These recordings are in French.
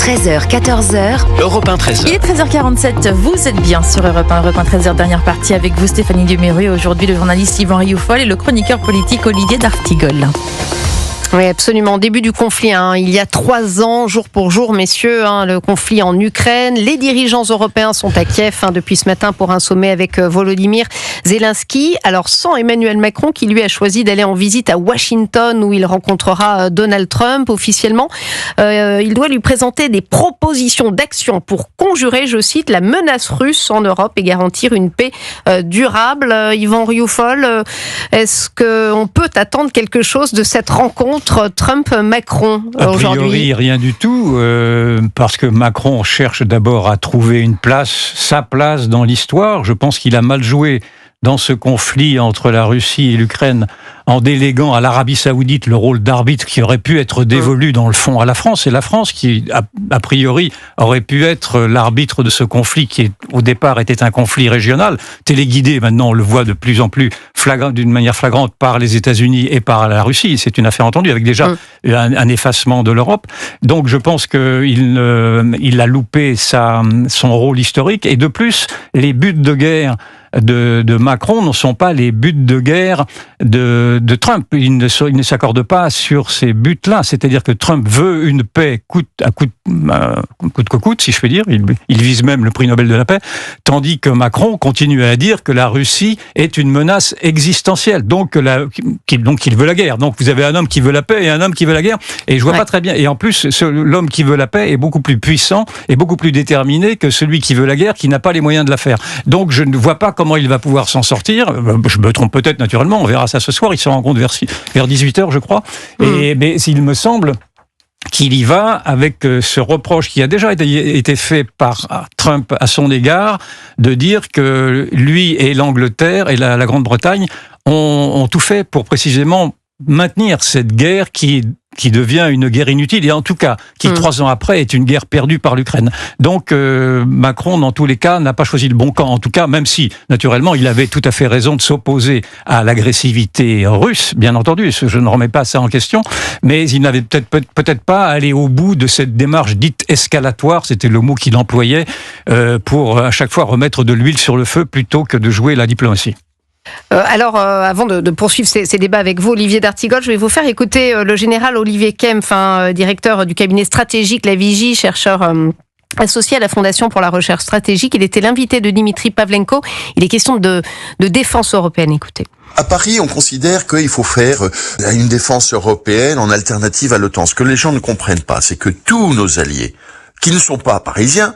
13h, 14h. Europe 1, 13h. Il est 13h47, vous êtes bien sur Europe 1, 13h, dernière partie avec vous Stéphanie Duméru et aujourd'hui le journaliste Yvan Rioufol et le chroniqueur politique Olivier d'Artigol. Oui, absolument. Début du conflit, il y a 3 ans, jour pour jour, messieurs, le conflit en Ukraine. Les dirigeants européens sont à Kiev depuis ce matin pour un sommet avec Volodymyr Zelensky. Alors, sans Emmanuel Macron, qui lui a choisi d'aller en visite à Washington, où il rencontrera Donald Trump officiellement. Il doit lui présenter des propositions d'action pour conjurer, je cite, la menace russe en Europe et garantir une paix durable. Yvan Rioufol, est-ce qu'on peut attendre quelque chose de cette rencontre Trump-Macron aujourd'hui? A priori, rien du tout, parce que Macron cherche d'abord à trouver sa place dans l'histoire. Je pense qu'il a mal joué dans ce conflit entre la Russie et l'Ukraine en déléguant à l'Arabie Saoudite le rôle d'arbitre qui aurait pu être dévolu dans le fond à la France. Et la France qui, a priori, aurait pu être l'arbitre de ce conflit qui, au départ, était un conflit régional, téléguidé, maintenant on le voit de plus en plus d'une manière flagrante par les États-Unis et par la Russie. C'est une affaire entendue, avec déjà un effacement de l'Europe. Donc je pense qu'il a loupé son rôle historique. Et de plus, les buts de guerre de Macron ne sont pas les buts de guerre de Trump. Il ne s'accorde pas sur ces buts-là. C'est-à-dire que Trump veut une paix coûte que coûte, si je puis dire. Il vise même le prix Nobel de la paix. Tandis que Macron continue à dire que la Russie est une menace existentielle. Donc il veut la guerre. Donc vous avez un homme qui veut la paix et un homme qui veut la guerre. Et je vois pas très bien. Et en plus, l'homme qui veut la paix est beaucoup plus puissant et beaucoup plus déterminé que celui qui veut la guerre, qui n'a pas les moyens de la faire. Donc je ne vois pas comment il va pouvoir s'en sortir. Je me trompe peut-être naturellement, on verra ça ce soir. Ils se rencontrent vers 18h, je crois. Mais il me semble qu'il y va avec ce reproche qui a déjà été fait par Trump à son égard, de dire que lui et l'Angleterre et la Grande-Bretagne ont tout fait pour précisément maintenir cette guerre qui devient une guerre inutile, et en tout cas, qui 3 ans après est une guerre perdue par l'Ukraine. Donc, Macron, dans tous les cas, n'a pas choisi le bon camp. En tout cas, même si, naturellement, il avait tout à fait raison de s'opposer à l'agressivité russe, bien entendu, je ne remets pas ça en question, mais il n'avait peut-être pas allé au bout de cette démarche dite escalatoire, c'était le mot qu'il employait, pour à chaque fois remettre de l'huile sur le feu plutôt que de jouer la diplomatie. Alors, avant de poursuivre ces débats avec vous, Olivier d'Artigol, je vais vous faire écouter le général Olivier Kempf, directeur du cabinet stratégique La Vigie, chercheur associé à la Fondation pour la recherche stratégique. Il était l'invité de Dimitri Pavlenko. Il est question de défense européenne. Écoutez. À Paris, on considère qu'il faut faire une défense européenne en alternative à l'OTAN. Ce que les gens ne comprennent pas, c'est que tous nos alliés qui ne sont pas parisiens,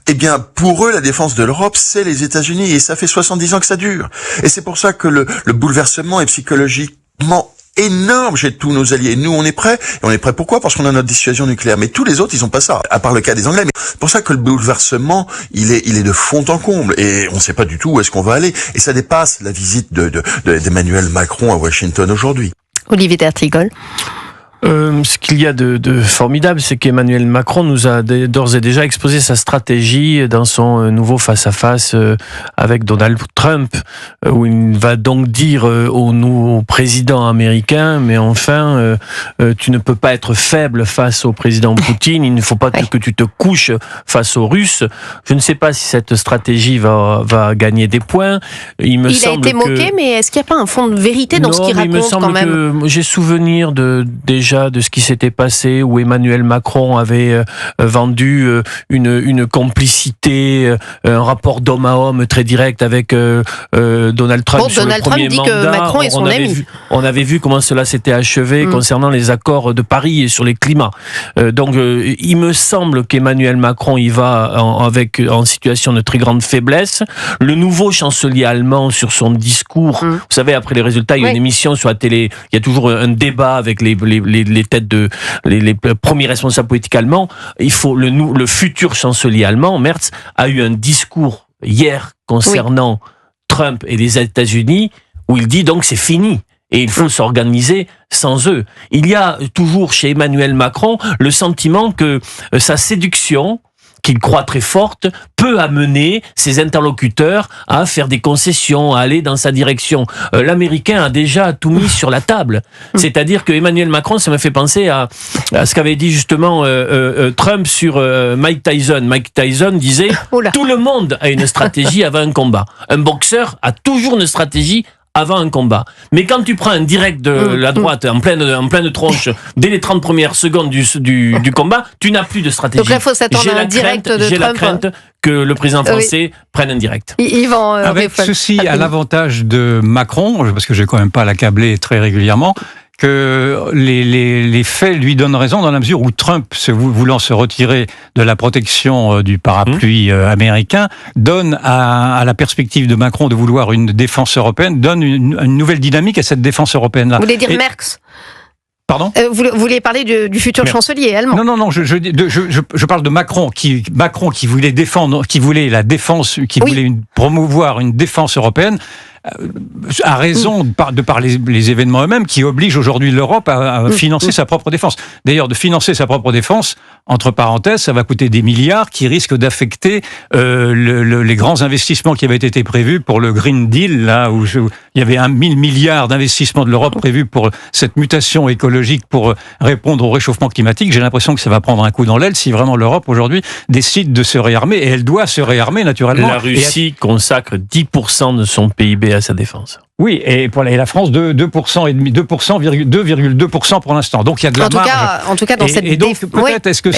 eh bien, pour eux, la défense de l'Europe, c'est les États-Unis, et ça fait 70 ans que ça dure. Et c'est pour ça que le bouleversement est psychologiquement énorme chez tous nos alliés. Nous, on est prêts. Et on est prêts pourquoi? Parce qu'on a notre dissuasion nucléaire. Mais tous les autres, ils ont pas ça. À part le cas des Anglais. Mais c'est pour ça que le bouleversement, il est de fond en comble. Et on sait pas du tout où est-ce qu'on va aller. Et ça dépasse la visite d'Emmanuel Macron à Washington aujourd'hui. Olivier d'Artigol. Ce qu'il y a de formidable, c'est qu'Emmanuel Macron nous a d'ores et déjà exposé sa stratégie dans son nouveau face-à-face avec Donald Trump, où il va donc dire au nouveau président américain, mais enfin, tu ne peux pas être faible face au président Poutine, il ne faut pas que tu te couches face aux Russes. Je ne sais pas si cette stratégie va gagner des points. Il a été moqué, mais est-ce qu'il n'y a pas un fond de vérité dans ce qu'il raconte quand même? J'ai souvenir déjà de ce qui s'était passé, où Emmanuel Macron avait vendu une complicité, un rapport d'homme à homme très direct avec Donald Trump sur Donald le premier Trump mandat. Dit que Macron est son ami. On avait vu comment cela s'était achevé concernant les accords de Paris et sur les climats. Donc il me semble qu'Emmanuel Macron y va en situation de très grande faiblesse. Le nouveau chancelier allemand, sur son discours, vous savez, après les résultats, il y a une émission sur la télé, il y a toujours un débat avec les têtes les premiers responsables politiques allemands. Le futur chancelier allemand, Merz, a eu un discours hier concernant Trump et les États-Unis, où il dit donc c'est fini. Et il faut s'organiser sans eux. Il y a toujours chez Emmanuel Macron le sentiment que sa séduction, qu'il croit très forte, peut amener ses interlocuteurs à faire des concessions, à aller dans sa direction. L'Américain a déjà tout mis sur la table. C'est-à-dire que Emmanuel Macron, ça me fait penser à ce qu'avait dit justement Trump sur Mike Tyson. Mike Tyson disait « Tout le monde a une stratégie avant un combat. Un boxeur a toujours une stratégie avant un combat. Mais quand tu prends un direct de la droite en pleine tronche dès les 30 premières secondes du combat, tu n'as plus de stratégie. Donc là, il faut s'attendre à un direct de Trump. J'ai la crainte que le président français prenne un direct. Avec ceci à l'avantage de Macron, parce que je vais quand même pas l'accabler très régulièrement, que les faits lui donnent raison dans la mesure où Trump, voulant se retirer de la protection du parapluie américain, donne à la perspective de Macron de vouloir une défense européenne, donne une nouvelle dynamique à cette défense européenne-là. Vous voulez dire Merx ? Pardon ? Vous vouliez parler du futur chancelier allemand ? Non, je parle de Macron qui voulait défendre, qui voulait la défense, qui voulait promouvoir une défense européenne, a raison de par les événements eux-mêmes qui obligent aujourd'hui l'Europe à financer sa propre défense. D'ailleurs, de financer sa propre défense, entre parenthèses, ça va coûter des milliards qui risquent d'affecter les grands investissements qui avaient été prévus pour le Green Deal, là où il y avait 1000 milliards d'investissements de l'Europe prévus pour cette mutation écologique pour répondre au réchauffement climatique. J'ai l'impression que ça va prendre un coup dans l'aile si vraiment l'Europe aujourd'hui décide de se réarmer, et elle doit se réarmer naturellement. La Russie consacre 10% de son PIB à sa défense. Oui, et la France 2,2% pour l'instant. Donc il y a de la marge. En tout cas, dans cette donc peut-être est-ce que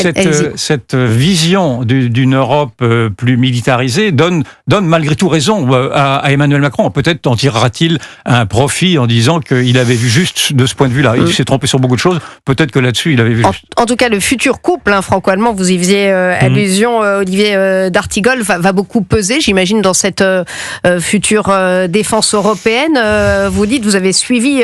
cette vision d'une Europe plus militarisée donne malgré tout raison à Emmanuel Macron. Peut-être en tirera-t-il un profit en disant qu'il avait vu juste de ce point de vue-là. Il s'est trompé sur beaucoup de choses. Peut-être que là-dessus il avait vu juste. En tout cas, le futur couple franco-allemand, vous y faisiez allusion, Olivier d'Artigol, va beaucoup peser, j'imagine, dans cette future défense européenne. Vous dites, vous avez suivi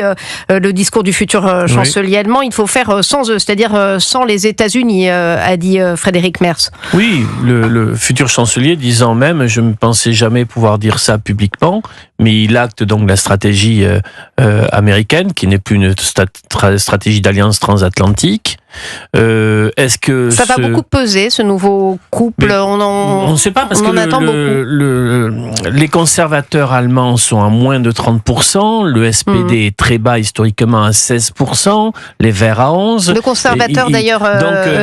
le discours du futur chancelier allemand, il faut faire sans eux, c'est-à-dire sans les États-Unis, a dit Frédéric Merz. Oui, le futur chancelier disant même, je ne pensais jamais pouvoir dire ça publiquement, mais il acte donc la stratégie américaine, qui n'est plus une stratégie d'alliance transatlantique. Est-ce que ça va beaucoup peser, ce nouveau couple? On ne sait pas, parce que les conservateurs allemands sont à moins de 30%, le SPD est très bas historiquement à 16%, les Verts à 11%. Le conservateur d'ailleurs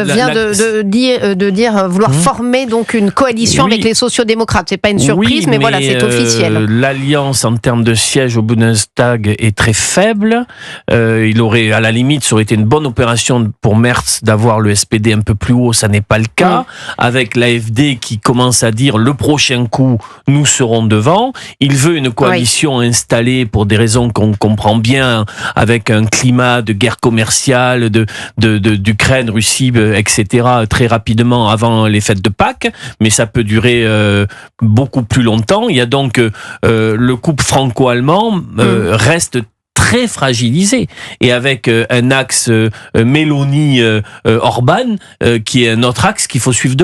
vient de dire vouloir former donc une coalition avec les sociodémocrates. C'est pas une surprise, mais voilà, c'est officiel. L'alliance en termes de sièges au Bundestag est très faible. Il aurait, à la limite, ça aurait été une bonne opération pour Merz d'avoir le SPD un peu plus haut, ça n'est pas le cas, avec l'AfD qui commence à dire le prochain coup, nous serons devant. Il veut une coalition installée pour des raisons qu'on comprend bien, avec un climat de guerre commerciale, d'Ukraine, Russie, etc., très rapidement avant les fêtes de Pâques, mais ça peut durer beaucoup plus longtemps. Il y a donc le couple franco-allemand reste très fragilisé, et avec un axe Mélanie-Orban qui est un autre axe qu'il faut suivre de